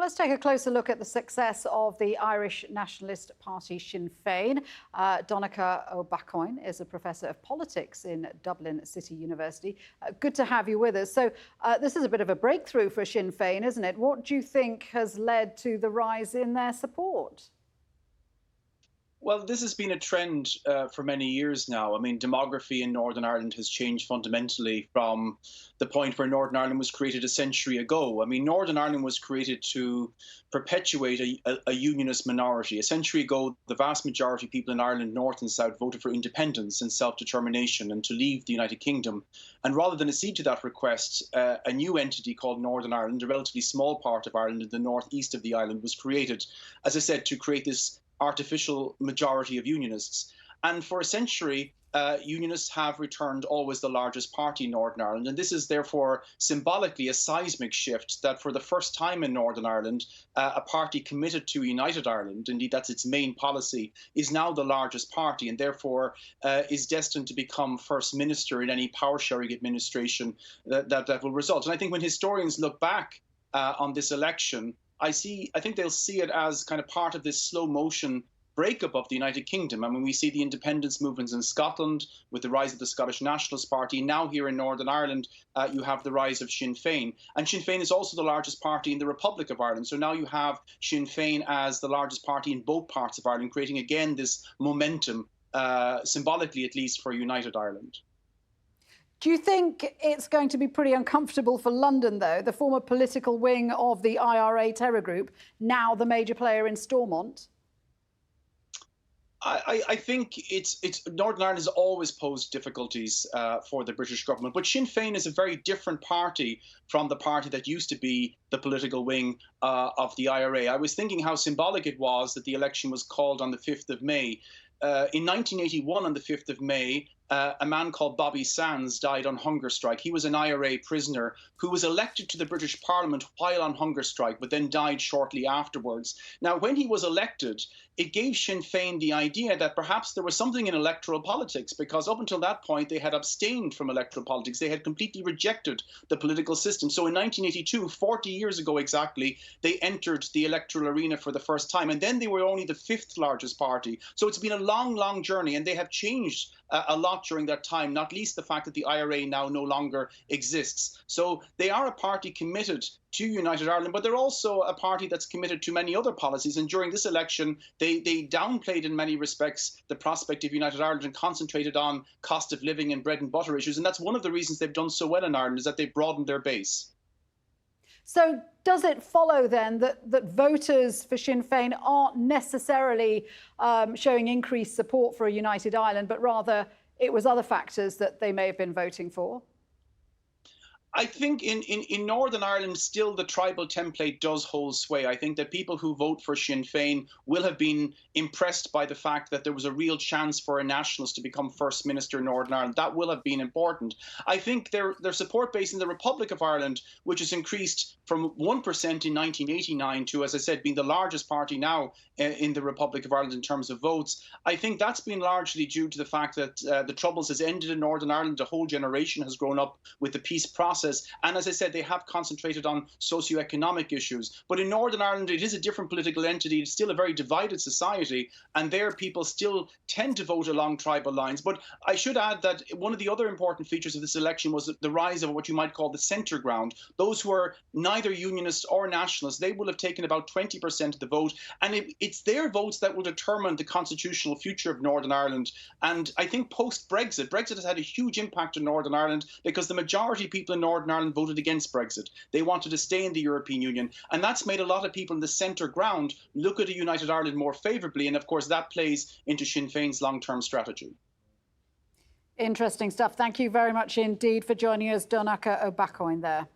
Let's take a closer look at the success of the Irish nationalist party Sinn Féin. Donnacha Ó Beacháin is a professor of politics in Dublin City University. Good to have you with us. So this is a bit of a breakthrough for Sinn Féin, isn't it? What do you think has led to the rise in their support? Well, this has been a trend for many years now. I mean, demography in Northern Ireland has changed fundamentally from the point where Northern Ireland was created a century ago. I mean, Northern Ireland was created to perpetuate a unionist minority. A century ago, the vast majority of people in Ireland, North and South, voted for independence and self-determination and to leave the United Kingdom. And rather than accede to that request, a new entity called Northern Ireland, a relatively small part of Ireland in the northeast of the island, was created, as I said, to create this artificial majority of unionists. And for a century, unionists have returned always the largest party in Northern Ireland. And this is therefore symbolically a seismic shift that for the first time in Northern Ireland, a party committed to United Ireland, indeed that's its main policy, is now the largest party and therefore is destined to become First Minister in any power-sharing administration that will result. And I think when historians look back on this election, I think they'll see it as kind of part of this slow motion breakup of the United Kingdom. I mean, we see the independence movements in Scotland with the rise of the Scottish Nationalist Party. Now here in Northern Ireland, you have the rise of Sinn Féin. And Sinn Féin is also the largest party in the Republic of Ireland. So now you have Sinn Féin as the largest party in both parts of Ireland, creating again this momentum, symbolically at least, for United Ireland. Do you think it's going to be pretty uncomfortable for London, though, the former political wing of the IRA terror group, now the major player in Stormont? I think Northern Ireland has always posed difficulties for the British government, but Sinn Féin is a very different party from the party that used to be the political wing of the IRA. I was thinking how symbolic it was that the election was called on the 5th of May. In 1981, on the 5th of May, a man called Bobby Sands died on hunger strike. He was an IRA prisoner who was elected to the British Parliament while on hunger strike, but then died shortly afterwards. Now, when he was elected, it gave Sinn Féin the idea that perhaps there was something in electoral politics, because up until that point, they had abstained from electoral politics. They had completely rejected the political system. So in 1982, 40 years ago exactly, they entered the electoral arena for the first time. And then they were only the 5th largest party. So it's been a long, long journey, and they have changed a lot during that time, not least the fact that the IRA now no longer exists. So they are a party committed to United Ireland, but they're also a party that's committed to many other policies. And during this election, they downplayed in many respects the prospect of United Ireland and concentrated on cost of living and bread and butter issues. And that's one of the reasons they've done so well in Ireland, is that they've broadened their base. So does it follow then that voters for Sinn Féin aren't necessarily showing increased support for a united Ireland, but rather it was other factors that they may have been voting for? I think in Northern Ireland, still the tribal template does hold sway. I think that people who vote for Sinn Féin will have been impressed by the fact that there was a real chance for a nationalist to become First Minister in Northern Ireland. That will have been important. I think their support base in the Republic of Ireland, which has increased from 1% in 1989 to, as I said, being the largest party now in the Republic of Ireland in terms of votes, I think that's been largely due to the fact that the Troubles has ended in Northern Ireland. A whole generation has grown up with the peace process. And as I said, they have concentrated on socioeconomic issues. But in Northern Ireland, it is a different political entity. It's still a very divided society. And there people still tend to vote along tribal lines. But I should add that one of the other important features of this election was the rise of what you might call the centre ground. Those who are neither unionists or nationalists, they will have taken about 20% of the vote. And it's their votes that will determine the constitutional future of Northern Ireland. And I think post-Brexit, Brexit has had a huge impact on Northern Ireland because the majority of people in Northern Ireland voted against Brexit. They wanted to stay in the European Union. And that's made a lot of people in the centre ground look at a united Ireland more favourably. And of course, that plays into Sinn Féin's long-term strategy. Interesting stuff. Thank you very much indeed for joining us, Donnacha Ó Beacháin there.